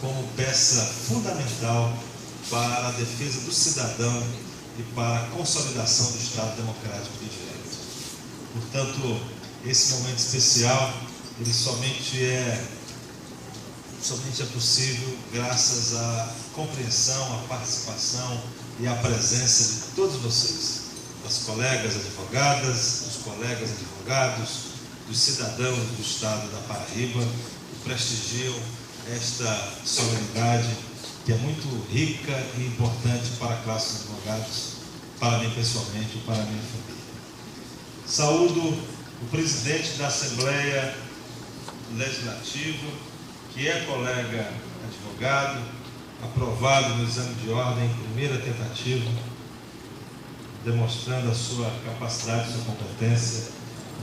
como peça fundamental para a defesa do cidadão e para a consolidação do Estado Democrático de Direito. Portanto, esse momento especial, ele somente é possível graças à compreensão, à participação e à presença de todos vocês, das colegas advogadas, dos colegas advogados, dos cidadãos do Estado da Paraíba, que prestigiam esta solenidade, que é muito rica e importante para a classe de advogados, para mim pessoalmente e para a minha família. Saúdo o presidente da Assembleia Legislativa, que é colega advogado, aprovado no exame de ordem em primeira tentativa, demonstrando a sua capacidade e sua competência,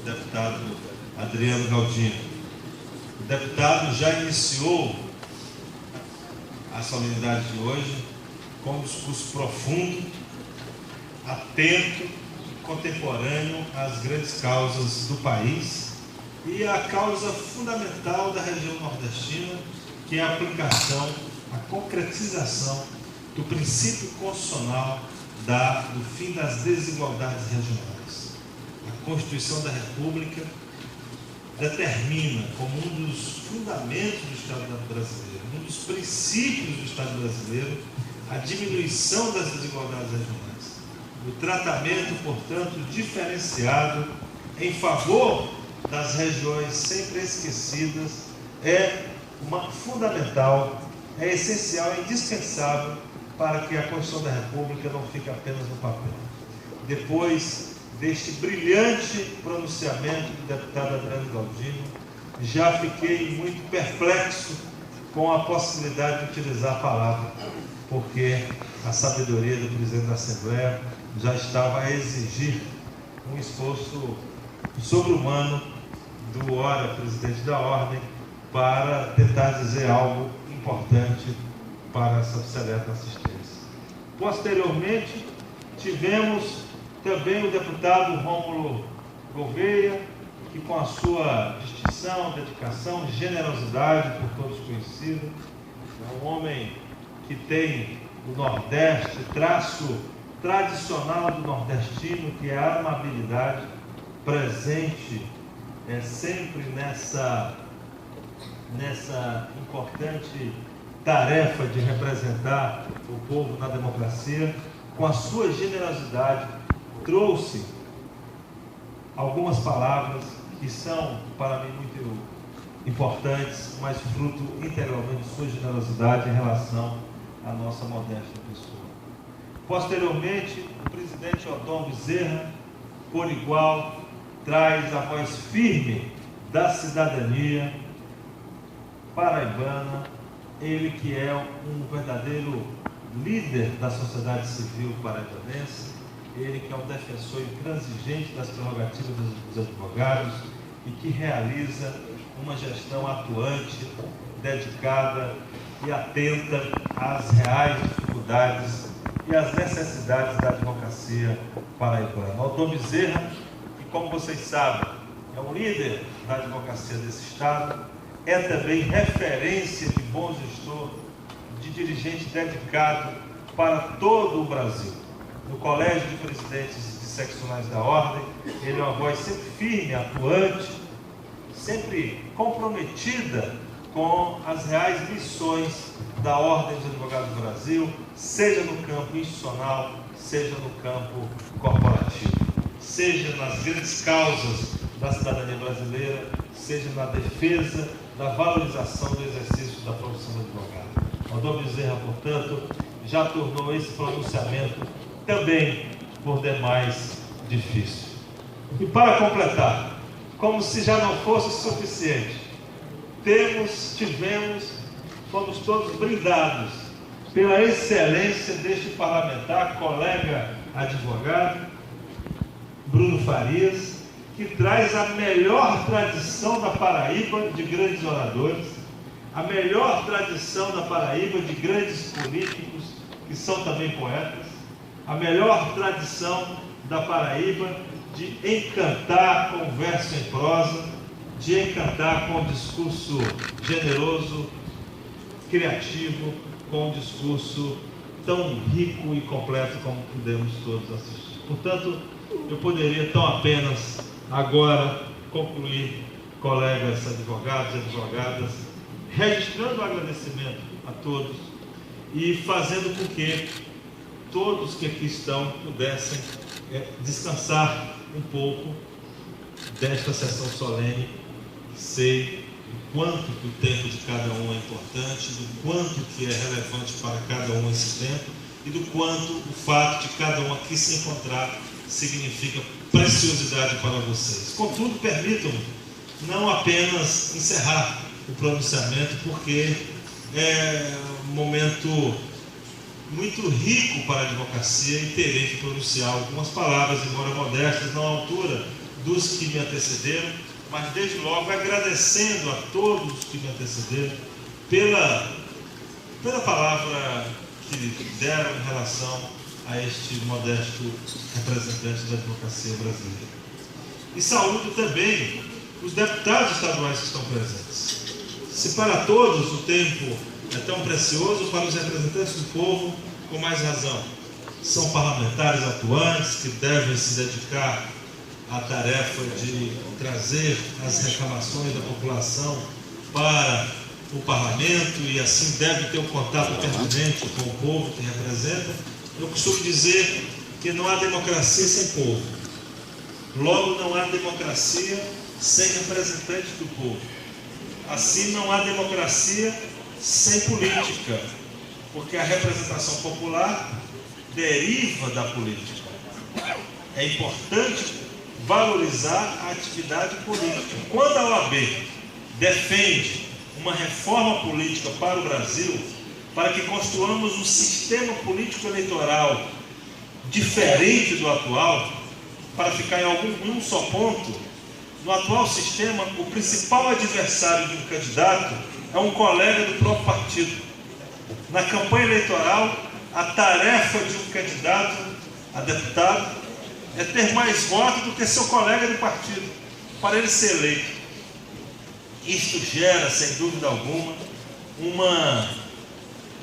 o deputado Adriano Galdino. O deputado já iniciou a solenidade de hoje com um discurso profundo, atento e contemporâneo às grandes causas do país e à causa fundamental da região nordestina, que é a aplicação, a concretização do princípio constitucional do fim das desigualdades regionais. A Constituição da República determina como um dos fundamentos do Estado brasileiro, um dos princípios do Estado brasileiro, a diminuição das desigualdades regionais. O tratamento, portanto, diferenciado em favor das regiões sempre esquecidas é fundamental, é essencial, é indispensável para que a Constituição da República não fique apenas no papel. Depois deste brilhante pronunciamento do deputado Adriano Galdino, já fiquei muito perplexo com a possibilidade de utilizar a palavra, porque a sabedoria do presidente da Assembleia já estava a exigir um esforço sobre-humano do presidente da Ordem para tentar dizer algo importante para essa seleta assistência. Posteriormente, tivemos também o deputado Rômulo Gouveia, que com a sua distinção, dedicação, generosidade, por todos conhecido, é um homem que tem o Nordeste, traço tradicional do nordestino, que é a amabilidade, presente sempre nessa importante tarefa de representar o povo na democracia. Com a sua generosidade, trouxe algumas palavras que são, para mim, muito importantes, mas fruto integralmente de sua generosidade em relação à nossa modesta pessoa. Posteriormente, o presidente Odon Bezerra, por igual, traz a voz firme da cidadania paraibana, ele que é um verdadeiro líder da sociedade civil paraibanense, ele que é um defensor intransigente das prerrogativas dos advogados e que realiza uma gestão atuante, dedicada e atenta às reais dificuldades e às necessidades da advocacia paraibana. Odon Bezerra, que, como vocês sabem, é um líder da advocacia desse Estado, é também referência de bom gestor, de dirigente dedicado para todo o Brasil. No Colégio de Presidentes de Seccionais da Ordem, ele é uma voz sempre firme, atuante, sempre comprometida com as reais missões da Ordem dos Advogados do Brasil, seja no campo institucional, seja no campo corporativo, seja nas grandes causas da cidadania brasileira, seja na defesa da valorização do exercício da profissão de advogado. Odon Bezerra, portanto, já tornou esse pronunciamento também, por demais, difícil. E para completar, como se já não fosse suficiente, fomos todos brindados pela excelência deste parlamentar, colega advogado, Bruno Farias, que traz a melhor tradição da Paraíba de grandes oradores, a melhor tradição da Paraíba de grandes políticos, que são também poetas, a melhor tradição da Paraíba de encantar com verso em prosa, de encantar com discurso generoso, criativo, com um discurso tão rico e completo como pudemos todos assistir. Portanto, eu poderia tão apenas agora concluir, colegas advogados e advogadas, registrando o agradecimento a todos e fazendo com que todos que aqui estão pudessem descansar um pouco desta sessão solene. Sei o quanto que o tempo de cada um é importante, do quanto que é relevante para cada um esse tempo e do quanto o fato de cada um aqui se encontrar significa preciosidade para vocês. Contudo, permitam-me não apenas encerrar o pronunciamento, porque é um momento muito rico para a advocacia e terei que pronunciar algumas palavras, embora modestas, não à altura dos que me antecederam, mas desde logo agradecendo a todos que me antecederam pela palavra que deram em relação a este modesto representante da advocacia brasileira. E saúdo também os deputados estaduais que estão presentes. Se para todos o tempo é tão precioso, para os representantes do povo, com mais razão. São parlamentares atuantes que devem se dedicar à tarefa de trazer as reclamações da população para o parlamento e assim deve ter um contato permanente com o povo que representa. Eu costumo dizer que não há democracia sem povo. Logo, não há democracia sem representantes do povo. Assim, não há democracia sem política, porque a representação popular deriva da política. É importante valorizar a atividade política. Quando a OAB defende uma reforma política para o Brasil, para que construamos um sistema político eleitoral diferente do atual, para ficar em um só ponto, no atual sistema, o principal adversário de um candidato é um colega do próprio partido. Na campanha eleitoral, a tarefa de um candidato a deputado é ter mais votos do que seu colega de partido, para ele ser eleito. Isto gera, sem dúvida alguma,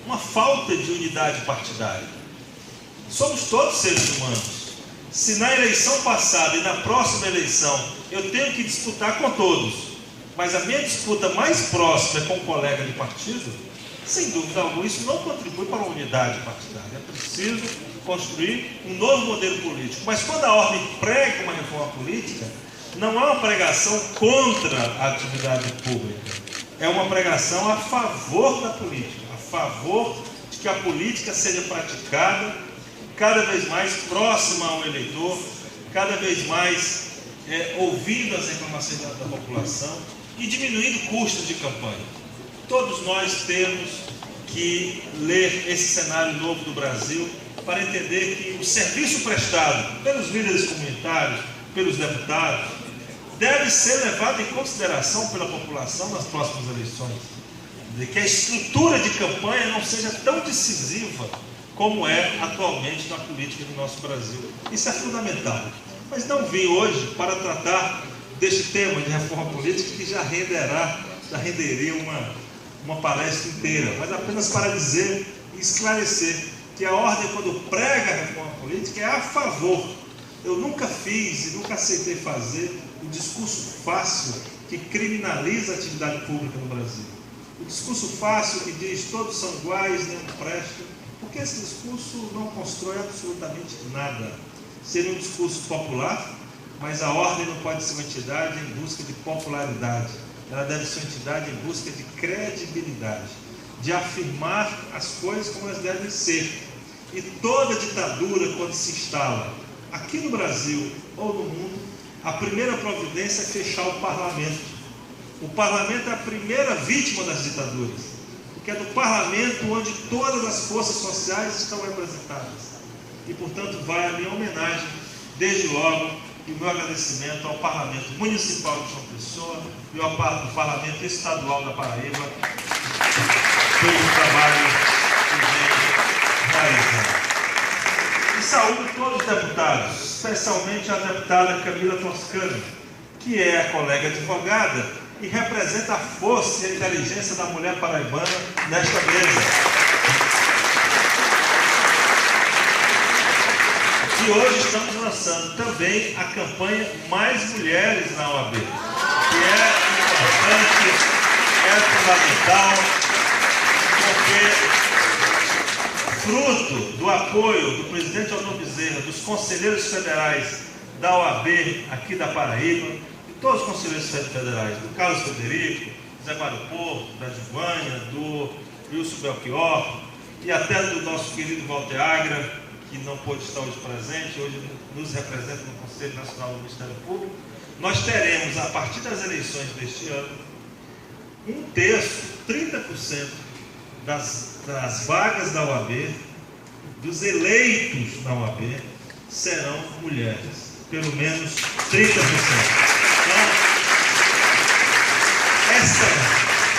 uma falta de unidade partidária. Somos todos seres humanos. Se na eleição passada e na próxima eleição eu tenho que disputar com todos, mas a minha disputa mais próxima é com um colega de partido, sem dúvida alguma, isso não contribui para a unidade partidária. É preciso construir um novo modelo político. Mas quando a ordem prega uma reforma política, não é uma pregação contra a atividade pública, é uma pregação a favor da política, a favor de que a política seja praticada cada vez mais próxima ao eleitor, cada vez mais ouvindo as reclamações da população e diminuindo custos de campanha. Todos nós temos que ler esse cenário novo do Brasil para entender que o serviço prestado pelos líderes comunitários, pelos deputados, deve ser levado em consideração pela população nas próximas eleições. De que a estrutura de campanha não seja tão decisiva como é atualmente na política do nosso Brasil. Isso é fundamental. Mas não vim hoje para tratar deste tema de reforma política, que já renderia uma palestra inteira, mas apenas para dizer e esclarecer que a ordem, quando prega a reforma política, é a favor. Eu nunca fiz e nunca aceitei fazer o discurso fácil que criminaliza a atividade pública no Brasil. O discurso fácil que diz todos são iguais, nenhum presta, porque esse discurso não constrói absolutamente nada. Seria um discurso popular, mas a ordem não pode ser uma entidade em busca de popularidade. Ela deve ser uma entidade em busca de credibilidade, de afirmar as coisas como elas devem ser. E toda ditadura, quando se instala aqui no Brasil ou no mundo, a primeira providência é fechar o parlamento. O parlamento é a primeira vítima das ditaduras, porque é no parlamento onde todas as forças sociais estão representadas. E, portanto, vai a minha homenagem, desde logo, e o meu agradecimento ao Parlamento Municipal de João Pessoa e ao Parlamento Estadual da Paraíba pelo trabalho que vem realizando. E saúdo todos os deputados, especialmente a deputada Camila Toscano, que é a colega advogada e representa a força e a inteligência da mulher paraibana nesta mesa. E hoje estamos lançando também a campanha Mais Mulheres na OAB, que é importante, é fundamental, porque fruto do apoio do presidente Aldão Bezerra, dos conselheiros federais da OAB aqui da Paraíba, de todos os conselheiros federais, do Carlos Frederico, Zé Mário Porto, da Givânia, do Wilson Belchior e até do nosso querido Walter Agra, que não pôde estar hoje presente, hoje nos representa no Conselho Nacional do Ministério Público. Nós teremos, a partir das eleições deste ano, um terço, 30% das vagas da OAB, dos eleitos na OAB, serão mulheres. Pelo menos 30%. Então, essa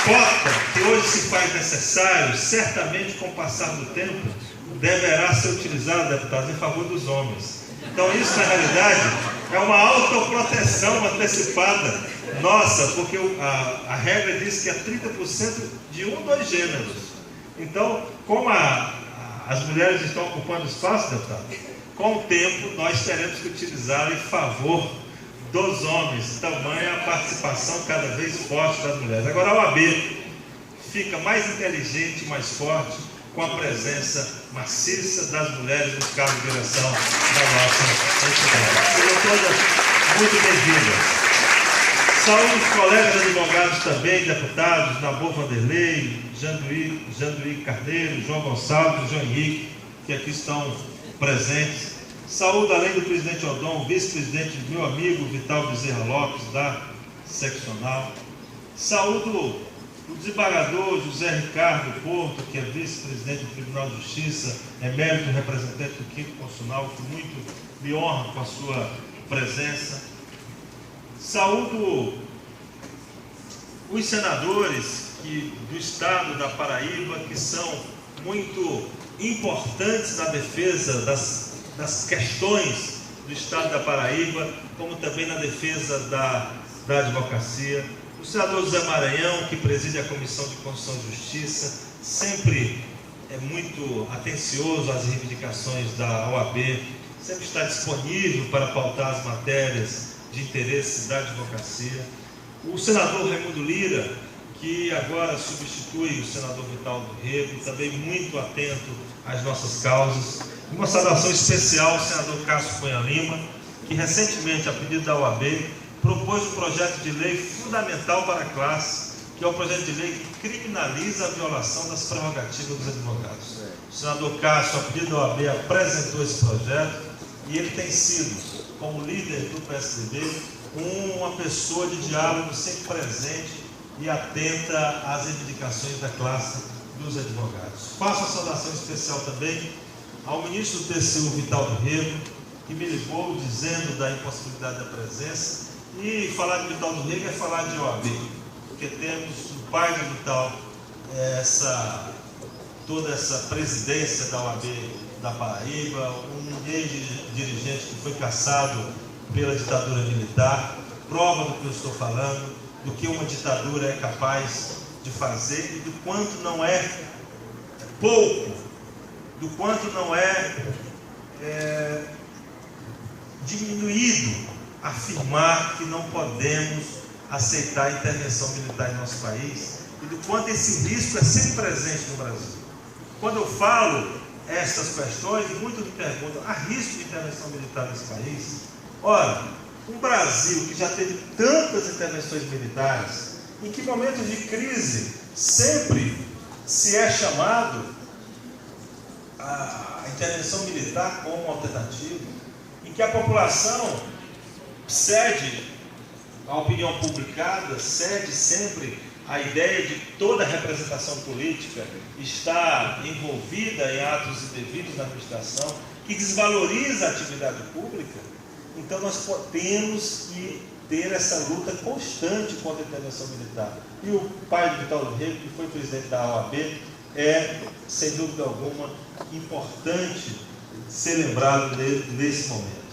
cota que hoje se faz necessário, certamente com o passar do tempo, deverá ser utilizada, deputados, em favor dos homens. Então isso, na realidade, é uma autoproteção antecipada nossa, porque a regra diz que é 30% de um dos gêneros. Então, como as mulheres estão ocupando espaço, deputado, com o tempo nós teremos que utilizar em favor dos homens, tamanha a participação cada vez forte das mulheres. Agora a OAB fica mais inteligente, mais forte, com a presença maciça das mulheres nos cargos de direção da nossa entidade. Sejam todas muito bem-vindas. Saúde os colegas advogados também, deputados, Nabor Vanderlei, Janduí Carneiro, João Gonçalves, João Henrique, que aqui estão presentes. Saúde, além do presidente Aldão, vice-presidente, meu amigo Vital Bezerra Lopes, da seccional. Saúdo o desembargador José Ricardo Porto, que é vice-presidente do Tribunal de Justiça, emérito representante do 5º Constitucional, que muito me honra com a sua presença. Saúdo os senadores do Estado da Paraíba, que são muito importantes na defesa das questões do Estado da Paraíba, como também na defesa da advocacia. O senador José Maranhão, que preside a Comissão de Constituição e Justiça, sempre é muito atencioso às reivindicações da OAB, sempre está disponível para pautar as matérias de interesse da advocacia. O senador Raimundo Lira, que agora substitui o senador Vital do Rego, também muito atento às nossas causas. Uma saudação especial ao senador Cássio Cunha Lima, que recentemente, a pedido da OAB, propôs um projeto de lei fundamental para a classe, que é o projeto de lei que criminaliza a violação das prerrogativas dos advogados. O senador Cássio, a pedido da OAB, apresentou esse projeto e ele tem sido, como líder do PSDB, uma pessoa de diálogo sempre presente e atenta às reivindicações da classe dos advogados. Faço a saudação especial também ao ministro do TCU, Vital do Rego, que me ligou dizendo da impossibilidade da presença. E falar de Vital do Rego é falar de OAB, porque temos o pai de Vital, toda essa presidência da OAB da Paraíba, um ex-dirigente que foi cassado pela ditadura militar, prova do que eu estou falando, do que uma ditadura é capaz de fazer e do quanto não é pouco, do quanto não é diminuído afirmar que não podemos aceitar a intervenção militar em nosso país e do quanto esse risco é sempre presente no Brasil. Quando eu falo estas questões, e muitos me perguntam, há risco de intervenção militar nesse país? Ora, um Brasil que já teve tantas intervenções militares, em que momentos de crise sempre se é chamado a intervenção militar como alternativa, em que a população cede a opinião publicada, cede sempre a ideia de toda a representação política está envolvida em atos indevidos na administração, que desvaloriza a atividade pública. Então nós temos que ter essa luta constante contra a intervenção militar. E o pai de Vital do Rego, que foi presidente da OAB, é, sem dúvida alguma, importante ser lembrado nesse momento.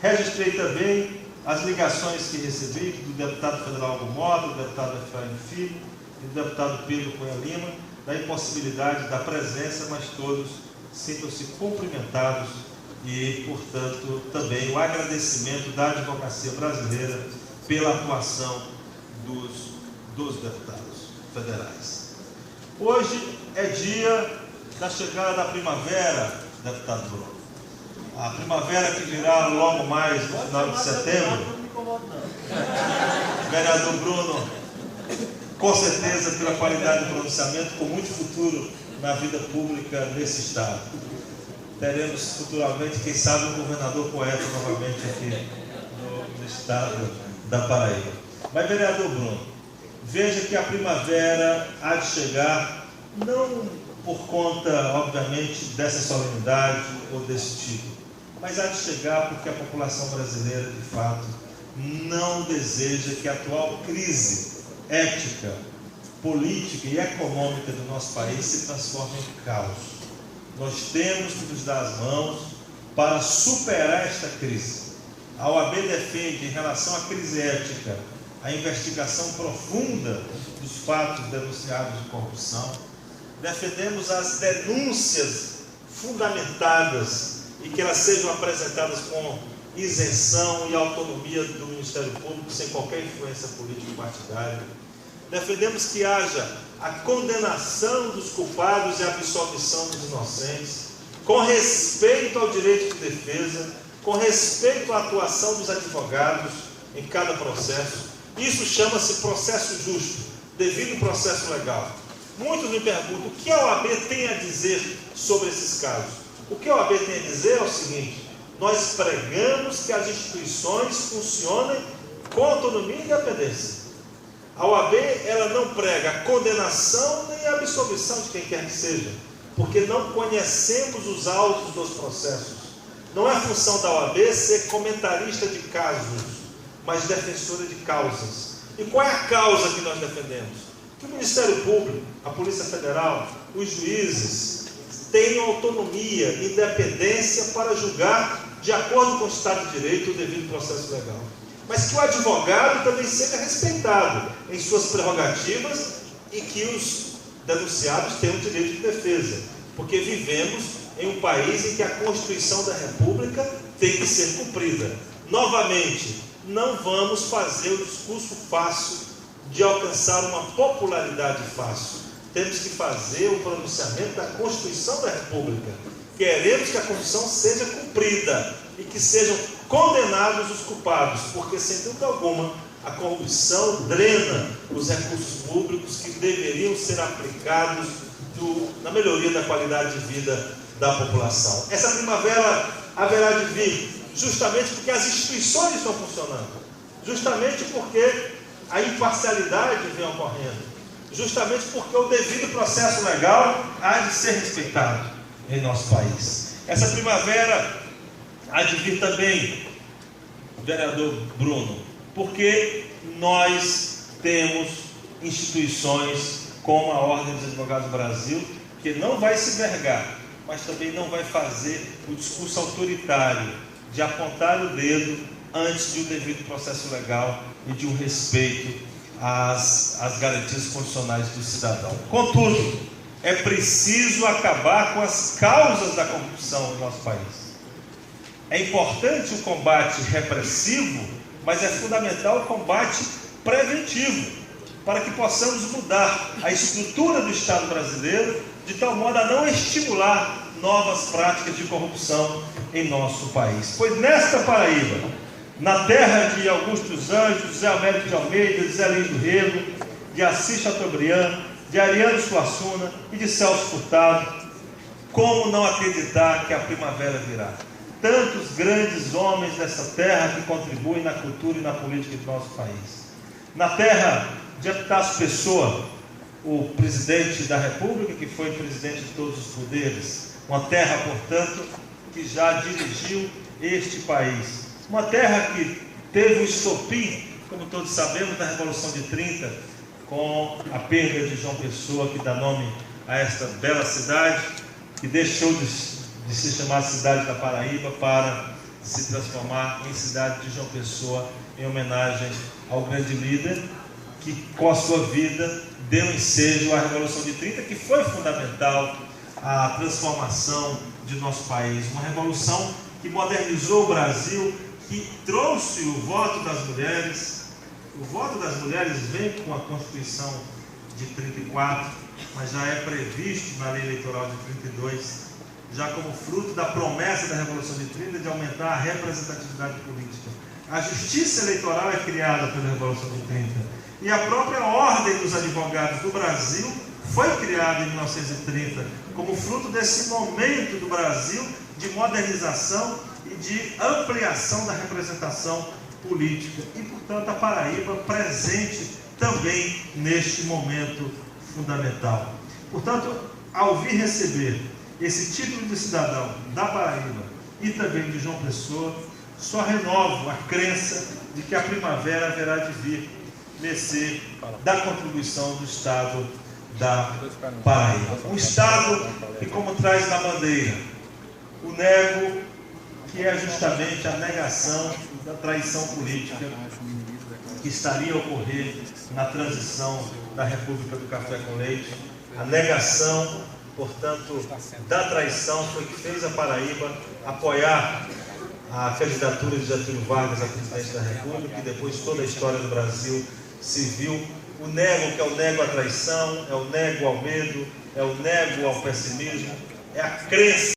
Registrei também as ligações que recebi do deputado federal Hugo Mota, do deputado Efraim Filho e do deputado Pedro Cunha Lima, da impossibilidade da presença, mas todos sintam-se cumprimentados e, portanto, também o agradecimento da advocacia brasileira pela atuação dos deputados federais. Hoje é dia da chegada da primavera, deputado Bruno. A primavera que virá logo mais no final de setembro. Vereador Bruno, com certeza, pela qualidade do pronunciamento, com muito futuro na vida pública nesse estado. Teremos futuramente, quem sabe, um governador poeta novamente aqui no estado da Paraíba. Mas, vereador Bruno, veja que a primavera há de chegar, não por conta, obviamente, dessa solenidade ou desse tipo, mas há de chegar porque a população brasileira, de fato, não deseja que a atual crise ética, política e econômica do nosso país se transforme em caos. Nós temos que nos dar as mãos para superar esta crise. A OAB defende, em relação à crise ética, a investigação profunda dos fatos denunciados de corrupção. Defendemos as denúncias fundamentadas e que elas sejam apresentadas com isenção e autonomia do Ministério Público, sem qualquer influência política partidária. Defendemos que haja a condenação dos culpados e a absolvição dos inocentes, com respeito ao direito de defesa, com respeito à atuação dos advogados em cada processo. Isso chama-se processo justo, devido processo legal. Muitos me perguntam o que a OAB tem a dizer sobre esses casos. O que a OAB tem a dizer é o seguinte: nós pregamos que as instituições funcionem com autonomia e independência. A OAB, ela não prega a condenação nem a absolvição de quem quer que seja, porque não conhecemos os autos dos processos. Não é função da OAB ser comentarista de casos, mas defensora de causas. E qual é a causa que nós defendemos? Que o Ministério Público, a Polícia Federal, os juízes tenham autonomia, independência para julgar de acordo com o Estado de Direito o devido processo legal. Mas que o advogado também seja respeitado em suas prerrogativas e que os denunciados tenham direito de defesa. Porque vivemos em um país em que a Constituição da República tem que ser cumprida. Novamente, não vamos fazer o discurso fácil de alcançar uma popularidade fácil. Temos que fazer o pronunciamento da Constituição da República. Queremos que a Constituição seja cumprida e que sejam condenados os culpados, porque, sem dúvida alguma, a corrupção drena os recursos públicos que deveriam ser aplicados na melhoria da qualidade de vida da população. Essa primavera haverá de vir justamente porque as instituições estão funcionando, justamente porque a imparcialidade vem ocorrendo, justamente porque o devido processo legal há de ser respeitado em nosso país. Essa primavera há de vir também, vereador Bruno, porque nós temos instituições como a Ordem dos Advogados do Brasil, que não vai se vergar, mas também não vai fazer o discurso autoritário de apontar o dedo antes de um devido processo legal e de um respeito às garantias constitucionais do cidadão. Contudo, é preciso acabar com as causas da corrupção no nosso país. É importante o combate repressivo, mas é fundamental o combate preventivo, para que possamos mudar a estrutura do Estado brasileiro de tal modo a não estimular novas práticas de corrupção em nosso país. Pois nesta Paraíba, na terra de Augusto dos Anjos, José Américo de Almeida, de Zé Lins do Rego, de Assis Chateaubriand, de Ariano Suassuna e de Celso Furtado, como não acreditar que a primavera virá? Tantos grandes homens dessa terra que contribuem na cultura e na política do nosso país. Na terra de Epitácio Pessoa, o presidente da República, que foi presidente de todos os poderes, uma terra, portanto, que já dirigiu este país. Uma terra que teve o estopim, como todos sabemos, da Revolução de 30, com a perda de João Pessoa, que dá nome a esta bela cidade, que deixou de se chamar Cidade da Paraíba para se transformar em cidade de João Pessoa, em homenagem ao grande líder que, com a sua vida, deu ensejo à Revolução de 30, que foi fundamental à transformação de nosso país. Uma revolução que modernizou o Brasil, que trouxe o voto das mulheres. O voto das mulheres vem com a Constituição de 34, mas já é previsto na Lei Eleitoral de 32, já como fruto da promessa da Revolução de 30 de aumentar a representatividade política. A justiça eleitoral é criada pela Revolução de 30 e a própria Ordem dos Advogados do Brasil foi criada em 1930 como fruto desse momento do Brasil de modernização e de ampliação da representação política. E, portanto, a Paraíba presente também neste momento fundamental. Portanto, ao vir receber esse título de cidadão da Paraíba e também de João Pessoa, só renovo a crença de que a primavera haverá de vir mercê da contribuição do Estado da Paraíba. Um Estado que, como traz na bandeira, o nego, que é justamente a negação da traição política que estaria a ocorrer na transição da República do Café com Leite. A negação, portanto, da traição foi que fez a Paraíba apoiar a candidatura de Getúlio Vargas a presidente da República, e depois toda a história do Brasil se viu. O nego, que é o nego à traição, é o nego ao medo, é o nego ao pessimismo, é a crença